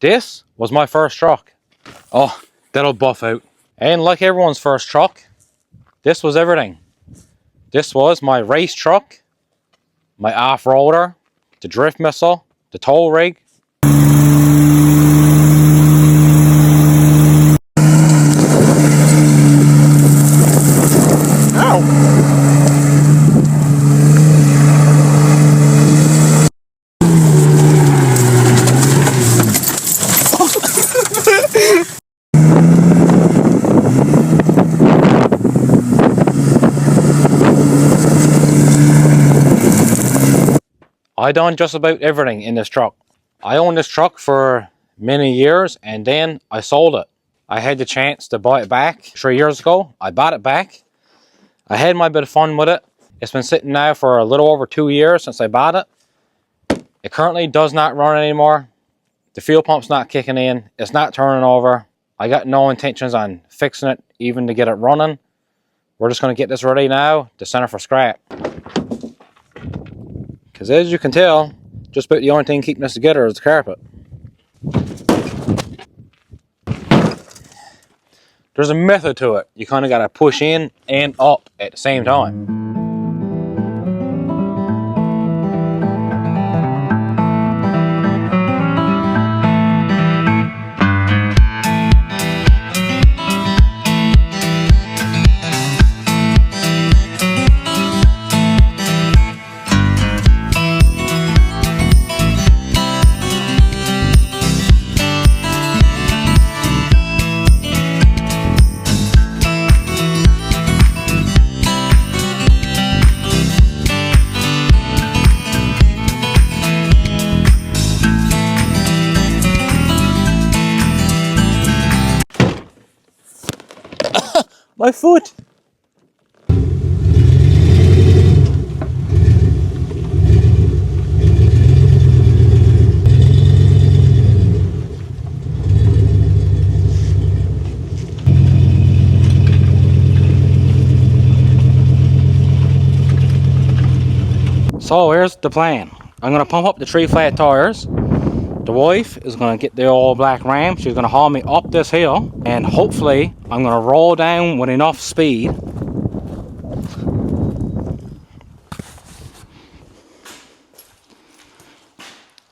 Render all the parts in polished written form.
This was my first truck. Oh, that'll buff out. And like everyone's first truck, this was everything. This was my race truck, my off-roader, the drift missile, the tow rig. I done just about everything in this truck. I owned this truck for many years and then I sold it. I had the chance to buy it back 3 years ago. I bought it back. I had my bit of fun with it. It's been sitting now for a little over 2 years since I bought it. It currently does not run anymore. The fuel pump's not kicking in. It's not turning over. I got no intentions on fixing it even to get it running. We're just going to get this ready now to send it for scrap. Because as you can tell, just about the only thing keeping this together is the carpet. There's a method to it. You kind of got to push in and up at the same time. My foot! So here's the plan. I'm going to pump up the 3 flat tires. The wife is going to get the old black Ram. She's going to haul me up this hill. And hopefully I'm going to roll down with enough speed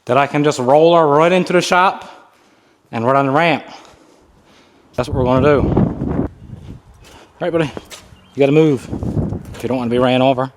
that I can just roll her right into the shop and right on the ramp. That's what we're going to do. Alright buddy, you got to move if you don't want to be ran over.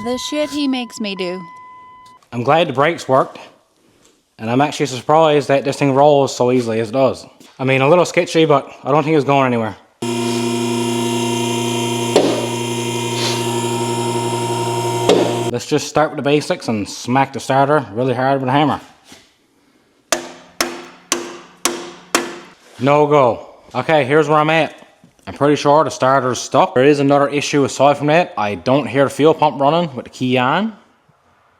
The shit he makes me do. I'm glad the brakes worked, and I'm actually surprised that this thing rolls so easily as it does. I mean, a little sketchy, but I don't think it's going anywhere. Let's just start with the basics and smack the starter really hard with a hammer. No go. Okay, here's where I'm at. I'm pretty sure the starter's stuck. There is another issue aside from that. I don't hear the fuel pump running with the key on.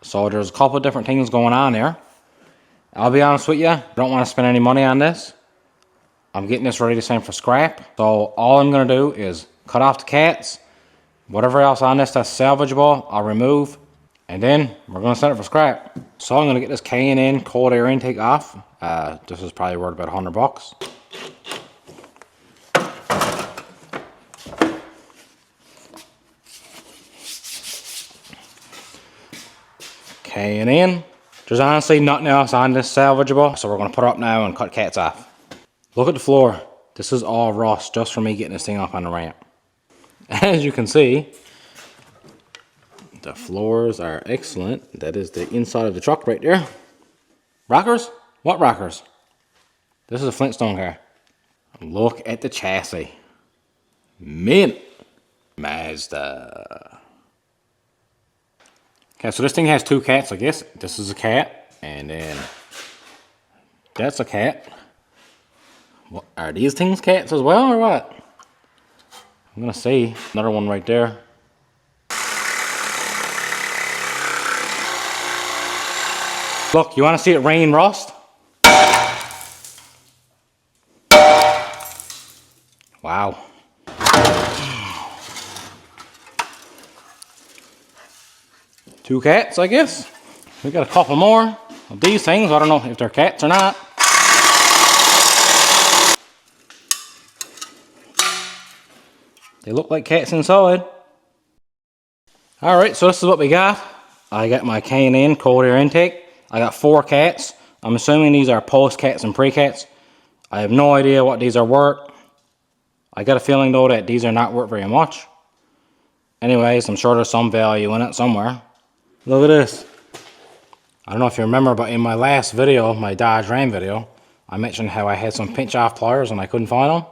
So there's a couple of different things going on there. I'll be honest with you, I don't want to spend any money on this. I'm getting this ready to send for scrap. So all I'm going to do is cut off the cats. Whatever else on this that's salvageable, I'll remove. And then we're going to send it for scrap. So I'm going to get this K&N cold air intake off. This is probably worth about $100. K&N. There's honestly nothing else on this salvageable, so we're going to put it up now and cut cats off. Look at the floor. This is all rust just for me getting this thing up on the ramp. As you can see, the floors are excellent. That is the inside of the truck right there. Rockers? What rockers? This is a Flintstone car. Look at the chassis. Mint. Mazda. Okay, so this thing has two cats, I guess. This is a cat, and then that's a cat. What, are these things cats as well, or what? I'm gonna see. Another one right there. Look, you wanna see it rain rust? Wow. Two cats, I guess. We got a couple more of these things. I don't know if they're cats or not. They look like cats inside. Alright, so this is what we got. I got my K&N cold air intake. I got 4 cats. I'm assuming these are post cats and pre cats. I have no idea what these are worth. I got a feeling though that these are not worth very much. Anyways, I'm sure there's some value in it somewhere. Look at this. I don't know if you remember, but in my last video, my Dodge Ram video, I mentioned how I had some pinch off pliers and I couldn't find them.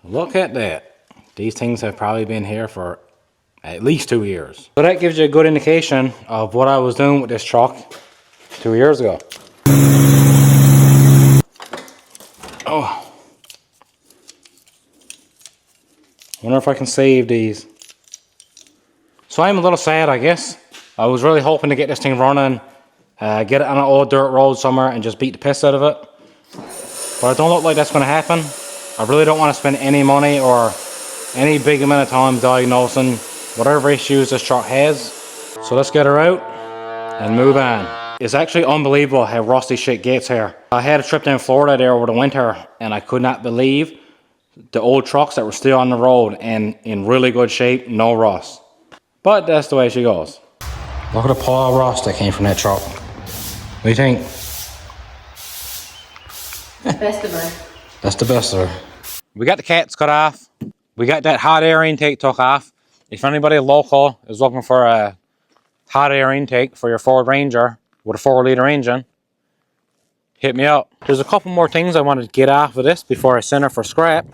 Look at that. These things have probably been here for at least 2 years. So that gives you a good indication of what I was doing with this truck 2 years ago. Oh. Wonder if I can save these. So I'm a little sad, I guess. I was really hoping to get this thing running, get it on an old dirt road somewhere and just beat the piss out of it. But it don't look like that's going to happen. I really don't want to spend any money or any big amount of time diagnosing whatever issues this truck has. So let's get her out and move on. It's actually unbelievable how rusty shit gets here. I had a trip down Florida there over the winter and I could not believe the old trucks that were still on the road and in really good shape, no rust. But that's the way she goes. Look at the pile of rust that came from that truck. What do you think? Best of her. That's the best of her. We got the cats cut off. We got that hot air intake took off. If anybody local is looking for a hot air intake for your Ford Ranger with a 4-liter engine, hit me up. There's a couple more things I wanted to get off of this before I send her for scrap.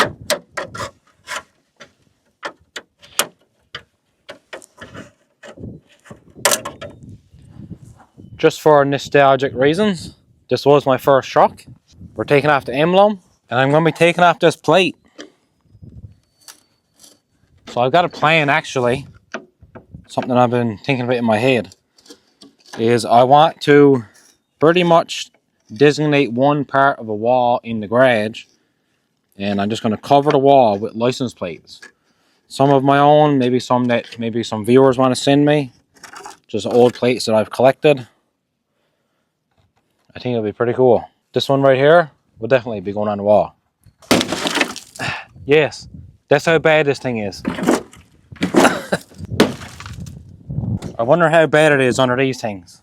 Just for nostalgic reasons, this was my first truck. We're taking off the emblem, and I'm going to be taking off this plate. So I've got a plan actually, something I've been thinking about in my head, is I want to pretty much designate one part of a wall in the garage, and I'm just going to cover the wall with license plates. Some of my own, maybe some that maybe some viewers want to send me, just old plates that I've collected. I think it'll be pretty cool. This one right here will definitely be going on the wall. Yes, that's how bad this thing is. I wonder how bad it is under these things.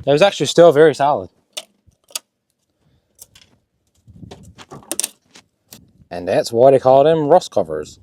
That was actually still very solid. And that's why they call them rust covers.